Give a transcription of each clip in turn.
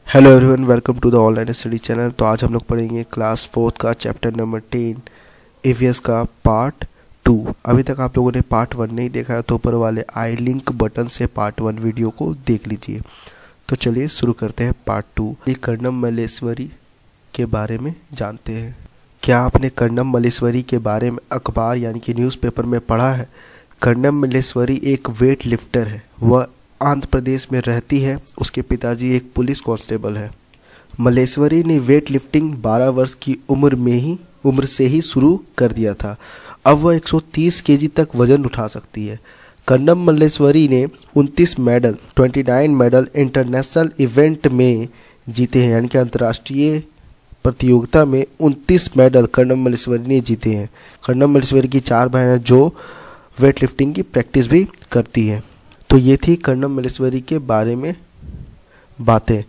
Hello everyone, welcome to the online study channel. तो आज हम लोग पढ़ेंगे क्लास 4 का चैप्टर नंबर 10 ईवीएस का पार्ट 2। अभी तक आप लोगों ने पार्ट 1 नहीं देखा है तो ऊपर वाले आई लिंक बटन से पार्ट 1 वीडियो को देख लीजिए। तो चलिए शुरू करते हैं पार्ट 2। कर्णम मल्लेश्वरी के बारे में जानते हैं। क्या आपने कर्णम मल्लेश्वरी के बारे में अखबार यानी कि न्यूज़पेपर में पढ़ा है? कर्णम मल्लेश्वरी एक वेट लिफ्टर है। वह आंध्र प्रदेश में रहती है। उसके पिताजी एक पुलिस कांस्टेबल है। मल्लेश्वरी ने वेट लिफ्टिंग 12 वर्ष की उम्र से ही शुरू कर दिया था। अब वह 130 केजी तक वजन उठा सकती है। कर्णम मल्लेश्वरी ने 29 मेडल इंटरनेशनल इवेंट में जीते हैं, यानी कि अंतर्राष्ट्रीय प्रतियोगिता में 29 मेडल कर्णम मल्लेश्वरी ने जीते हैं। कर्णम मल्लेश्वरी की 4 बहन हैं जो वेट लिफ्टिंग की प्रैक्टिस भी करती हैं। तो ये थी कर्णम मल्लेश्वरी के बारे में बातें।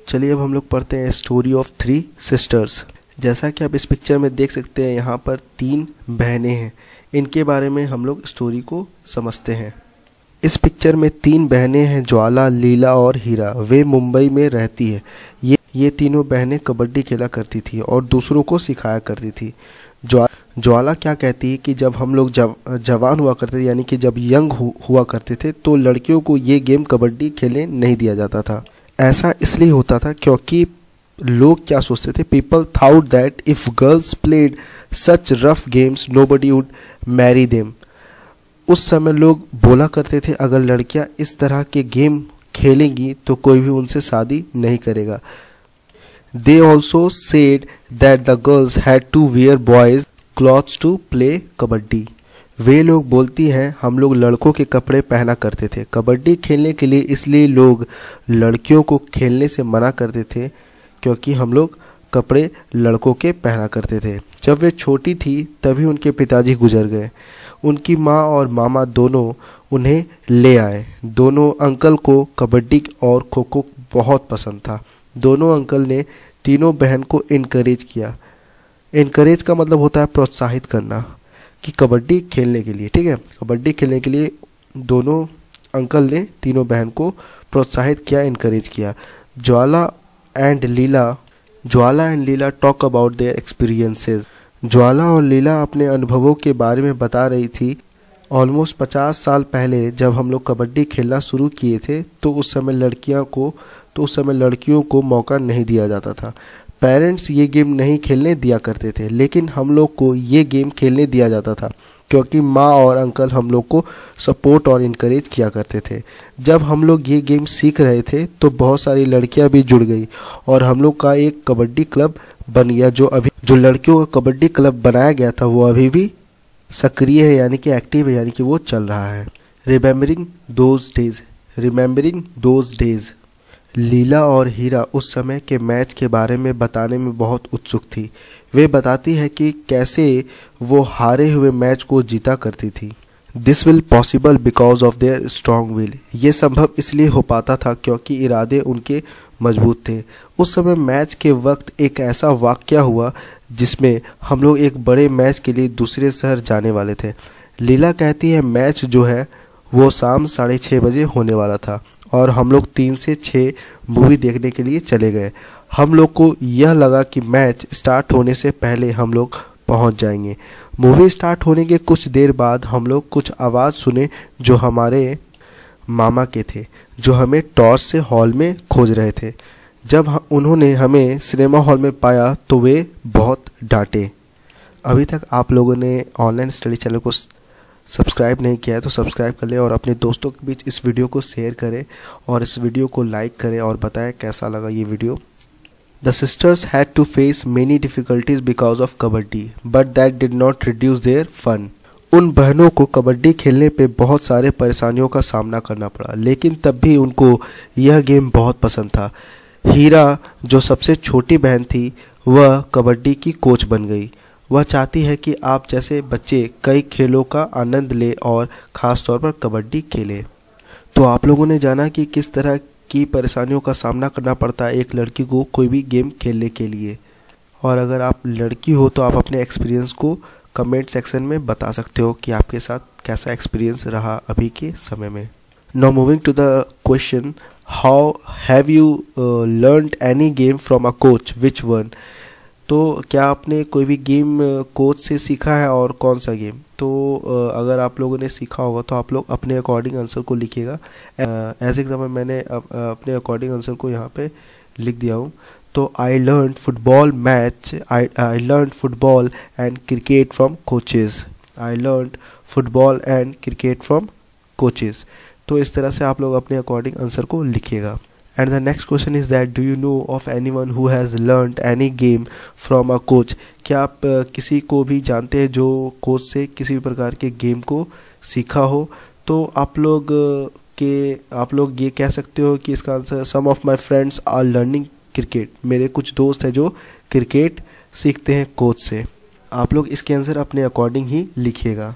चलिए अब हम लोग पढ़ते हैं स्टोरी ऑफ 3 सिस्टर्स। जैसा कि आप इस पिक्चर में देख सकते हैं, यहाँ पर 3 बहनें हैं। इनके बारे में हम लोग स्टोरी को समझते हैं। इस पिक्चर में 3 बहनें हैं, ज्वाला, लीला और हीरा। वे मुंबई में रहती है। ये तीनों बहनें कबड्डी खेला करती थी और दूसरों को सिखाया करती थी। ज्वाला क्या कहती है कि जब हम लोग जवान हुआ करते थे, यानी कि जब यंग हुआ करते थे, तो लड़कियों को ये गेम कबड्डी खेलने नहीं दिया जाता था। ऐसा इसलिए होता था क्योंकि लोग क्या सोचते थे, people thought that if girls played such rough games nobody would marry them. उस समय लोग बोला करते थे अगर लड़कियां इस तरह के गेम खेलेंगी तो कोई भी उनसे शादी नहीं करेगा। They also said that the girls had to wear boys clothes to play kabaddi. वे लोग बोलती हैं हम लोग लड़कों के कपड़े पहना करते थे कबड्डी खेलने के लिए, इसलिए लोग लड़कियों को खेलने से मना करते थे क्योंकि हम लोग कपड़े लड़कों के पहना करते थे। जब वे छोटी थी तभी उनके पिताजी गुजर गए। उनकी माँ और मामा दोनों उन्हें ले आए। दोनों अंकल को कबड्डी और खो खो बहुत पसंद था। दोनों अंकल ने तीनों बहन को इनकरेज किया। इनकरेज का मतलब होता है प्रोत्साहित करना, कि कबड्डी खेलने के लिए, ठीक है। कबड्डी खेलने के लिए दोनों अंकल ने तीनों बहन को प्रोत्साहित किया, इनकरेज किया। Jwala and Leela talk about their experiences. Jwala और लीला अपने अनुभवों के बारे में बता रही थी। ऑलमोस्ट 50 साल पहले जब हम लोग कबड्डी खेलना शुरू किए थे तो उस समय लड़कियों को मौका नहीं दिया जाता था। पेरेंट्स ये गेम नहीं खेलने दिया करते थे, लेकिन हम लोग को ये गेम खेलने दिया जाता था क्योंकि माँ और अंकल हम लोग को सपोर्ट और इनकरेज किया करते थे। जब हम लोग ये गेम सीख रहे थे तो बहुत सारी लड़कियां भी जुड़ गई और हम लोग का एक कबड्डी क्लब बन गया। जो लड़कियों का कबड्डी क्लब बनाया गया था वो अभी भी सक्रिय है, यानी कि एक्टिव है, यानी कि वो चल रहा है। Remembering those days. लीला और हीरा उस समय के मैच के बारे में बताने में बहुत उत्सुक थी। वे बताती है कि कैसे वो हारे हुए मैच को जीता करती थी। This will possible because of their strong will. ये संभव इसलिए हो पाता था क्योंकि इरादे उनके मजबूत थे। उस समय मैच के वक्त एक ऐसा वाकया हुआ जिसमें हम लोग एक बड़े मैच के लिए दूसरे शहर जाने वाले थे। लीला कहती है मैच जो है वो शाम 6:30 बजे होने वाला था और हम लोग 3 से 6 मूवी देखने के लिए चले गए। हम लोग को यह लगा कि मैच स्टार्ट होने से पहले हम लोग पहुंच जाएंगे। मूवी स्टार्ट होने के कुछ देर बाद हम लोग कुछ आवाज़ सुने जो हमारे मामा के थे, जो हमें टॉर्च से हॉल में खोज रहे थे। जब उन्होंने हमें सिनेमा हॉल में पाया तो वे बहुत डांटे। अभी तक आप लोगों ने ऑनलाइन स्टडी चैनल को सब्सक्राइब नहीं किया है तो सब्सक्राइब कर लें और अपने दोस्तों के बीच इस वीडियो को शेयर करें और इस वीडियो को लाइक करें और बताएं कैसा लगा ये video. The sisters had to face many difficulties because of kabaddi but that did not reduce their fun. उन बहनों को कबड्डी खेलने पे बहुत सारे परेशानियों का सामना करना पड़ा, लेकिन तब भी उनको यह गेम बहुत पसंद था। हीरा जो सबसे छोटी बहन थी वह कबड्डी की कोच बन गई। वह चाहती है कि आप जैसे बच्चे कई खेलों का आनंद ले और ख़ास तौर पर कबड्डी खेले। तो आप लोगों ने जाना कि किस तरह की परेशानियों का सामना करना पड़ता है एक लड़की को कोई भी गेम खेलने के लिए। और अगर आप लड़की हो तो आप अपने एक्सपीरियंस को कमेंट सेक्शन में बता सकते हो कि आपके साथ कैसा एक्सपीरियंस रहा अभी के समय में। Now moving to the question, how have you learned any game from a coach? Which one? तो क्या आपने कोई भी गेम कोच से सीखा है और कौन सा गेम? तो अगर आप लोगों ने सीखा होगा तो आप लोग अपने अकॉर्डिंग आंसर को लिखिएगा। एज एग्जाम्पल मैंने अपने अकॉर्डिंग आंसर को यहाँ पे लिख दिया हूँ। तो I learn football match, I learn football and cricket from coaches. I learn football and cricket from coaches. तो इस तरह से आप लोग अपने अकॉर्डिंग आंसर को लिखिएगा। And the next question is that do you know of anyone who has learned any game from a coach? क्या आप किसी को भी जानते हैं जो कोच से किसी भी प्रकार के गेम को सीखा हो? तो आप लोग ये कह सकते हो कि इसका answer some of my friends are learning cricket. मेरे कुछ दोस्त हैं जो क्रिकेट सीखते हैं कोच से। आप लोग इसके आंसर अपने अकॉर्डिंग ही लिखिएगा।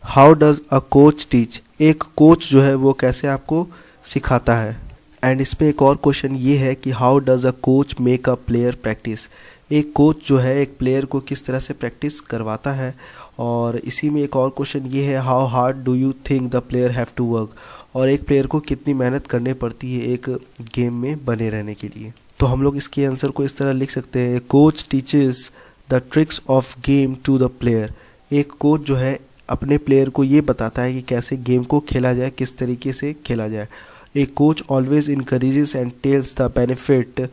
How does a coach teach? एक कोच जो है वो कैसे आपको सिखाता है? एंड इसमें एक और क्वेश्चन ये है कि how does a coach make a player practice? एक कोच जो है एक प्लेयर को किस तरह से प्रैक्टिस करवाता है? और इसी में एक और क्वेश्चन ये है how hard do you think the player have to work? और एक प्लेयर को कितनी मेहनत करनी पड़ती है एक गेम में बने रहने के लिए? तो हम लोग इसके आंसर को इस तरह लिख सकते हैं, coach teaches the tricks of game to the player. एक कोच जो है अपने प्लेयर को ये बताता है कि कैसे गेम को खेला जाए, किस तरीके से खेला जाए। A coach always encourages and tells the benefit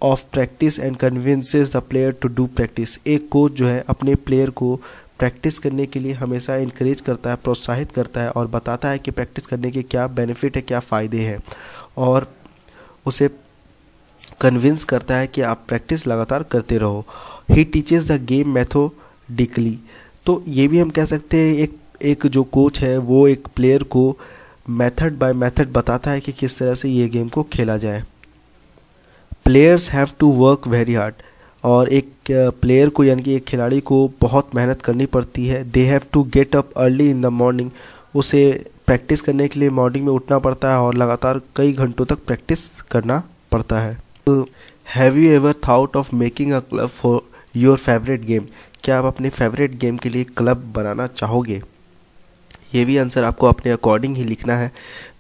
of practice and convinces the player to do practice। एक कोच जो है अपने प्लेयर को प्रैक्टिस करने के लिए हमेशा इनकरेज करता है, प्रोत्साहित करता है और बताता है कि प्रैक्टिस करने के क्या बेनिफिट है, क्या फ़ायदे हैं, और उसे कन्विंस करता है कि आप प्रैक्टिस लगातार करते रहो। He teaches the game methodically. तो ये भी हम कह सकते हैं एक जो कोच है वो एक प्लेयर को मेथड बाय मेथड बताता है कि किस तरह से ये गेम को खेला जाए। Players have to work very hard. और एक प्लेयर को यानी कि एक खिलाड़ी को बहुत मेहनत करनी पड़ती है। They have to get up early in the morning. उसे प्रैक्टिस करने के लिए मॉर्निंग में उठना पड़ता है और लगातार कई घंटों तक प्रैक्टिस करना पड़ता है। Have you ever thought of making a club for your favourite game? क्या आप अपने फेवरेट गेम के लिए क्लब बनाना चाहोगे? ये भी आंसर आपको अपने अकॉर्डिंग ही लिखना है।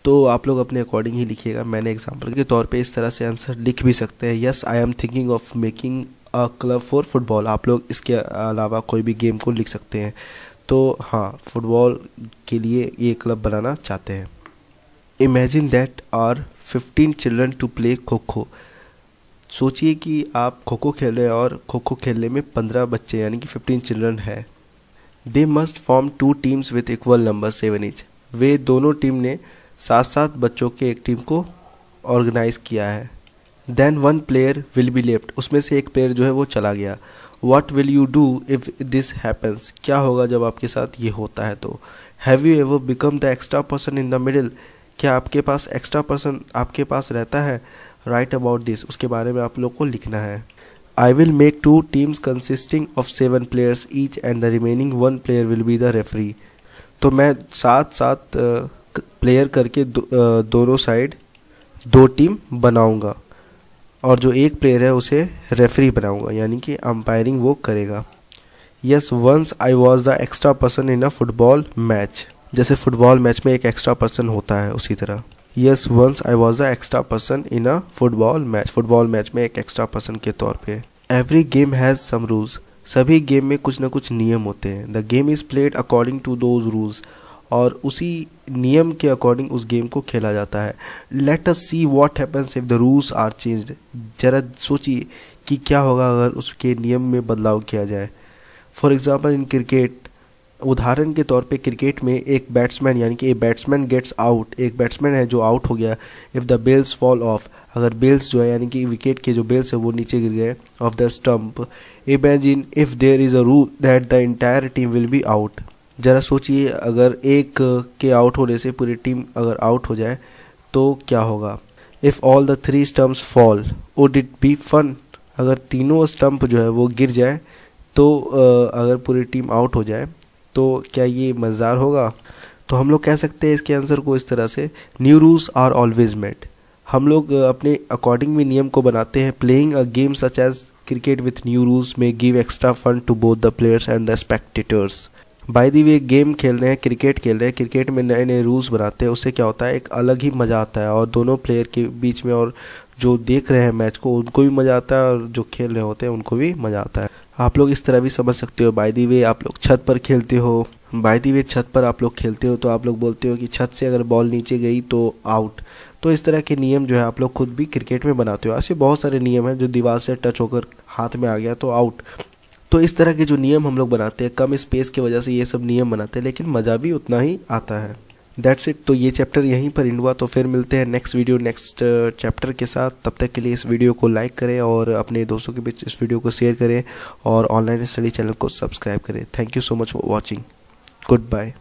तो आप लोग अपने अकॉर्डिंग ही लिखिएगा। मैंने एग्जांपल के तौर पे इस तरह से आंसर लिख भी सकते हैं, yes I am thinking of making a club for football. आप लोग इसके अलावा कोई भी गेम को लिख सकते हैं। तो हाँ, फुटबॉल के लिए ये क्लब बनाना चाहते हैं। Imagine that are 15 children to play kho kho. सोचिए कि आप खो खो खेल रहे हैं और खो खो खेलने में 15 बच्चे यानी कि 15 चिल्ड्रन है। They must form 2 teams with equal number 7 each. वे दोनों टीम ने 7-7 बच्चों के एक टीम को ऑर्गेनाइज किया है। Then 1 player will be left. उसमें से एक प्लेयर जो है वो चला गया। What will you do if this happens? क्या होगा जब आपके साथ ये होता है? तो have you ever become the extra person in the middle? क्या आपके पास एक्स्ट्रा पर्सन आपके पास रहता है? राइट अबाउट दिस, उसके बारे में आप लोग को लिखना है। I will make 2 teams consisting of 7 players each and the remaining 1 player will be the referee। तो मैं 7-7 प्लेयर करके दोनों साइड 2 टीम बनाऊंगा और जो एक प्लेयर है उसे रेफरी बनाऊंगा यानी कि अंपायरिंग वो करेगा। Yes once I was the extra person in a football match. जैसे फुटबॉल मैच में एक एक्स्ट्रा पर्सन होता है उसी तरह। Yes once I was the extra person in a football match. Football match में एक एक्स्ट्रा पर्सन के तौर पे। Every game has some rules. सभी गेम में कुछ ना कुछ नियम होते हैं। The game is played according to those rules. और उसी नियम के अकॉर्डिंग उस गेम को खेला जाता है। Let us see what happens if the rules are changed. जरा सोचिए कि क्या होगा अगर उसके नियम में बदलाव किया जाए। फॉर एग्जाम्पल इन क्रिकेट, उदाहरण के तौर पे क्रिकेट में एक बैट्समैन यानी कि ए बैट्समैन गेट्स आउट। एक बैट्समैन है जो आउट हो गया। If the bails fall off, अगर बेल्स जो है यानी कि विकेट के जो बेल्स है वो नीचे गिर गए off the stump. Imagine if there is a rule that the entire team will be out. ज़रा सोचिए अगर एक के आउट होने से पूरी टीम अगर आउट हो जाए तो क्या होगा। If all the 3 stumps fall would it be fun. अगर तीनों स्टंप जो है वो गिर जाए तो अगर पूरी टीम आउट हो जाए तो क्या ये मज़ेदार होगा? तो हम लोग कह सकते हैं इसके आंसर को इस तरह से, new rules are always made. हम लोग अपने अकॉर्डिंग में नियम को बनाते हैं। Playing a game such as cricket with new rules may give extra fun to both the players and the spectators. By the way game खेल रहे हैं, क्रिकेट खेल रहे हैं, क्रिकेट में नए नए रूल्स बनाते हैं, उससे क्या होता है एक अलग ही मज़ा आता है और दोनों प्लेयर के बीच में और जो देख रहे हैं मैच को उनको भी मज़ा आता है और जो खेल रहे होते हैं उनको भी मज़ा आता है। आप लोग इस तरह भी समझ सकते हो। बाय द वे आप लोग छत पर खेलते हो, बाय द वे छत पर आप लोग खेलते हो तो आप लोग बोलते हो कि छत से अगर बॉल नीचे गई तो आउट। तो इस तरह के नियम जो है आप लोग खुद भी क्रिकेट में बनाते हो। ऐसे बहुत सारे नियम हैं, जो दीवार से टच होकर हाथ में आ गया तो आउट। तो इस तरह के जो नियम हम लोग बनाते हैं, कम स्पेस की वजह से ये सब नियम बनाते हैं, लेकिन मज़ा भी उतना ही आता है। That's it. तो ये चैप्टर यहीं पर एंड हुआ, तो फिर मिलते हैं नेक्स्ट वीडियो नेक्स्ट चैप्टर के साथ। तब तक के लिए इस वीडियो को लाइक करें और अपने दोस्तों के बीच इस वीडियो को शेयर करें और ऑनलाइन स्टडी चैनल को सब्सक्राइब करें। Thank you so much for watching. Good bye.